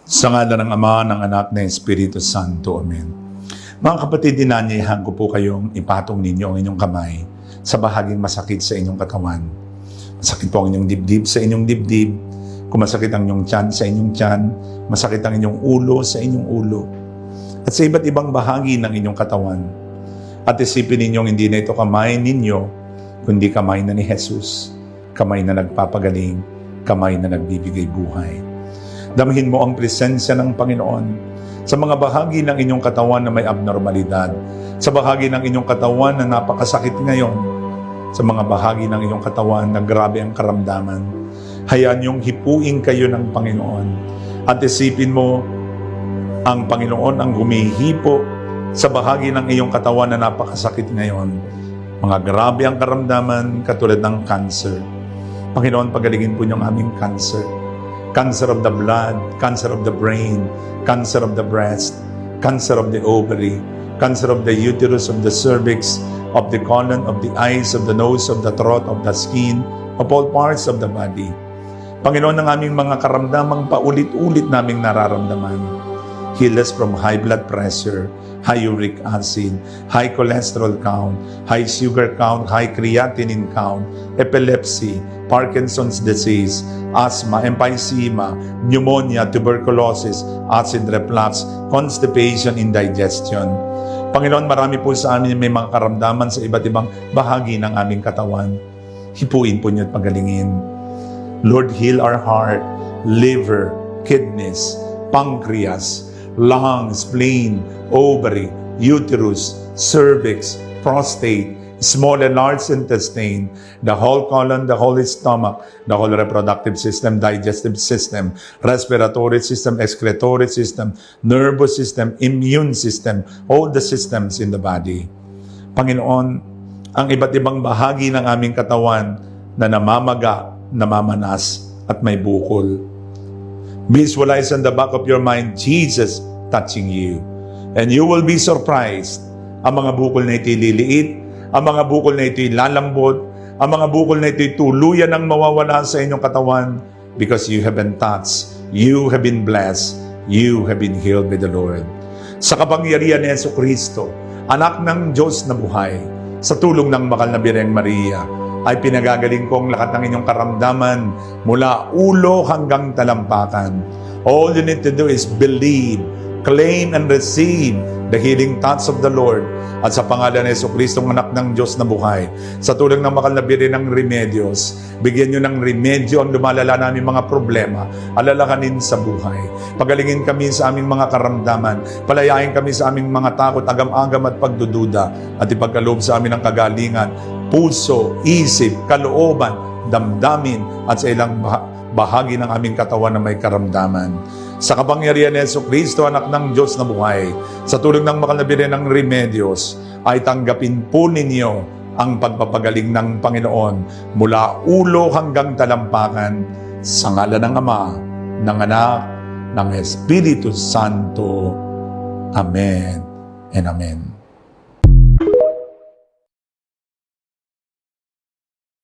Sa ngala ng Ama, ng Anak, ng Espiritu Santo. Amen. Mga kapatid, dinanyayahan ko po kayong ipatong ninyo ang inyong kamay sa bahaging masakit sa inyong katawan. Masakit po ang inyong dibdib sa inyong dibdib. Kung masakit ang inyong tiyan sa inyong tiyan, masakit ang inyong ulo sa inyong ulo. At sa iba't ibang bahagi ng inyong katawan. At isipin ninyong hindi na ito kamay ninyo, kundi kamay na ni Jesus. Kamay na nagpapagaling, kamay na nagbibigay buhay. Damhin mo ang presensya ng Panginoon sa mga bahagi ng inyong katawan na may abnormalidad, sa bahagi ng inyong katawan na napakasakit ngayon, sa mga bahagi ng inyong katawan na grabe ang karamdaman. Hayaan niyong hipuin kayo ng Panginoon at isipin mo ang Panginoon ang humihipo sa bahagi ng iyong katawan na napakasakit ngayon. Mga grabe ang karamdaman katulad ng cancer. Panginoon, pagalingin po niyo ang aming cancer. Cancer of the blood, cancer of the brain, cancer of the breast, cancer of the ovary, cancer of the uterus, of the cervix, of the colon, of the eyes, of the nose, of the throat, of the skin, of all parts of the body. Panginoon, ang aming mga karamdamang paulit-ulit naming nararamdaman. Heal us from high blood pressure, high uric acid, high cholesterol count, high sugar count, high creatinine count, epilepsy, Parkinson's disease, asthma, emphysema, pneumonia, tuberculosis, acid reflux, constipation, indigestion. Panginoon, marami po sa amin may mga karamdaman sa iba't ibang bahagi ng aming katawan. Hipuin po niyo at pagalingin. Lord, heal our heart, liver, kidneys, pancreas, lungs, spleen, ovary, uterus, cervix, prostate, small and large intestine, the whole colon, the whole stomach, the whole reproductive system, digestive system, respiratory system, excretory system, nervous system, immune system, all the systems in the body. Panginoon, ang iba't ibang bahagi ng aming katawan na namamaga, namamanas, at may bukol. Visualize on the back of your mind, Jesus touching you. And you will be surprised. Ang mga bukol na ito'y liliit, ang mga bukol na ito'y lalambot, ang mga bukol na ito'y tuluyan ang mawawala sa inyong katawan because you have been touched, you have been blessed, you have been healed by the Lord. Sa kapangyarihan ni Jesucristo, anak ng Diyos na buhay, sa tulong ng Mahal na Birheng Maria, ay pinagagaling ko ang lahat ng inyong karamdaman mula ulo hanggang talampakan. All you need to do is believe, claim and receive the healing touch of the Lord. At sa pangalan ni Jesucristo, anak ng Diyos na buhay, sa tulong ng Mahal na Birhen ng Remedios, bigyan nyo ng remedyo ang lumalala namin mga problema, alalahanin sa buhay. Pagalingin kami sa aming mga karamdaman, palayain kami sa aming mga takot, agam-agam at pagdududa, at ipagkaloob sa amin ang kagalingan, puso, isip, kalooban, damdamin, at sa ilang bahagi ng aming katawan na may karamdaman. Sa kapangyarihan ni Jesucristo, anak ng Diyos na buhay, sa tulong ng Mahal na Birhen ng Remedios, ay tanggapin po ninyo ang pagpapagaling ng Panginoon mula ulo hanggang talampakan sa ngalan ng Ama, ng Anak, ng Espiritu Santo. Amen and Amen.